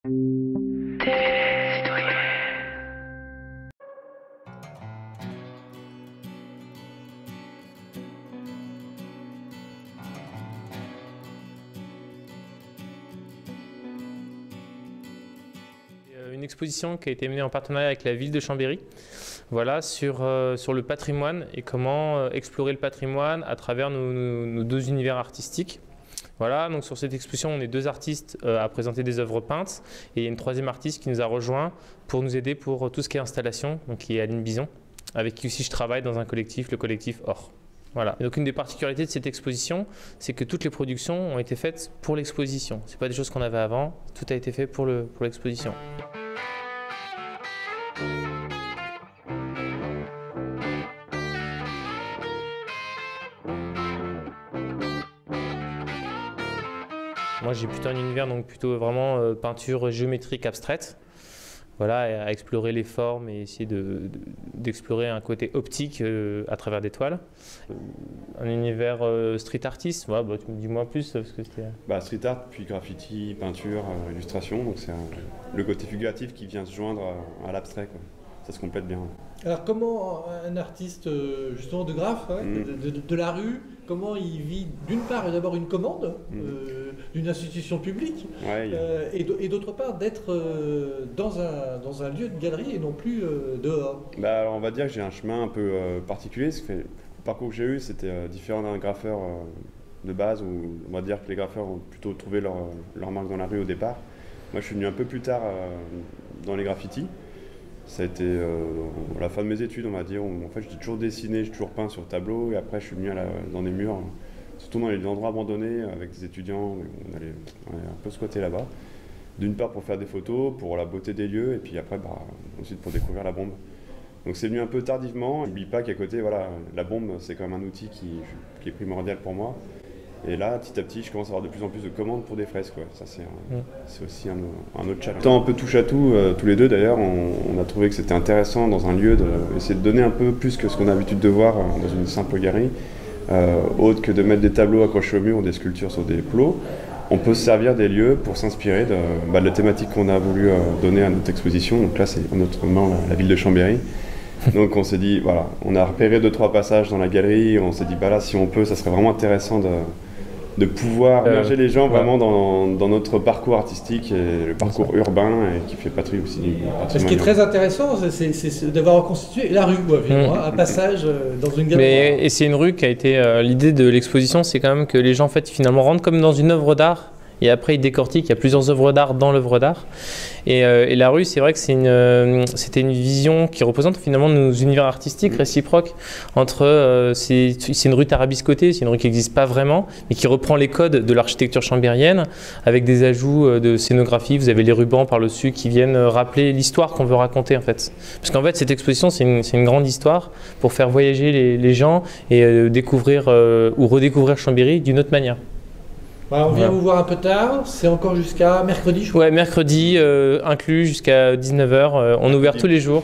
Une exposition qui a été menée en partenariat avec la ville de Chambéry, voilà, sur le patrimoine et comment explorer le patrimoine à travers nos deux univers artistiques. Voilà, donc sur cette exposition, on est deux artistes à présenter des œuvres peintes et il y a une troisième artiste qui nous a rejoint pour nous aider pour tout ce qui est installation, donc qui est Aline Bison, avec qui aussi je travaille dans un collectif, le collectif Or. Voilà. Et donc une des particularités de cette exposition, c'est que toutes les productions ont été faites pour l'exposition. Ce n'est pas des choses qu'on avait avant, tout a été fait pour l'exposition. Moi j'ai plutôt un univers donc plutôt vraiment peinture géométrique abstraite. Voilà, à explorer les formes et essayer d'explorer un côté optique à travers des toiles. Un univers street artist, ouais, bah, tu me dis-moi plus parce que c'était... Street art, puis graffiti, peinture, illustration, donc c'est le côté figuratif qui vient se joindre à l'abstrait, quoi. Ça se complète bien. Alors comment un artiste justement de graphe, de la rue, comment il vit d'une part d'abord une commande d'une institution publique et d'autre part d'être dans un lieu de galerie et non plus dehors? Alors on va dire que j'ai un chemin un peu particulier, parce que le parcours que j'ai eu c'était différent d'un graffeur de base, où on va dire que les graffeurs ont plutôt trouvé leur marque dans la rue au départ. Moi je suis venu un peu plus tard dans les graffitis. Ça a été à la fin de mes études, on va dire, où en fait j'ai toujours dessiné, j'ai toujours peint sur tableau, et après je suis venu dans des murs, surtout dans les endroits abandonnés avec des étudiants, on allait un peu squatter là-bas. D'une part pour faire des photos, pour la beauté des lieux, et puis après ensuite pour découvrir la bombe. Donc c'est venu un peu tardivement. N'oublie pas qu'à côté, voilà, la bombe c'est quand même un outil qui est primordial pour moi. Et là, petit à petit, je commence à avoir de plus en plus de commandes pour des fresques, quoi. Ça, c'est aussi un autre challenge. Étant un peu touche à tout, tous les deux d'ailleurs, on a trouvé que c'était intéressant dans un lieu d'essayer de donner un peu plus que ce qu'on a l'habitude de voir dans une simple galerie, autre que de mettre des tableaux accrochés au mur ou des sculptures sur des plots. On peut se servir des lieux pour s'inspirer de la thématique qu'on a voulu donner à notre exposition. Donc là, c'est notamment la ville de Chambéry. Donc on s'est dit, voilà, on a repéré 2-3 passages dans la galerie, on s'est dit, là, si on peut, ça serait vraiment intéressant de pouvoir immerger les gens vraiment dans notre parcours artistique et le parcours urbain et qui fait patrie aussi du patrimoine. Ce qui est très intéressant, c'est d'avoir reconstitué la rue, un passage dans une galerie. Et c'est une rue qui a été... l'idée de l'exposition, c'est quand même que les gens en fait, finalement rentrent comme dans une œuvre d'art. Et après, ils décortiquent, il y a plusieurs œuvres d'art dans l'œuvre d'art. Et la rue, c'est vrai que c'était une vision qui représente finalement nos univers artistiques réciproques. C'est une rue tarabiscotée, c'est une rue qui n'existe pas vraiment, mais qui reprend les codes de l'architecture chambérienne, avec des ajouts de scénographie. Vous avez les rubans par le dessus qui viennent rappeler l'histoire qu'on veut raconter en fait. Parce qu'en fait, cette exposition, c'est une grande histoire pour faire voyager les gens et découvrir ou redécouvrir Chambéry d'une autre manière. On vient vous voir un peu tard, c'est encore jusqu'à mercredi, je crois. Ouais, mercredi inclus jusqu'à 19h, on est ouvert tous les jours.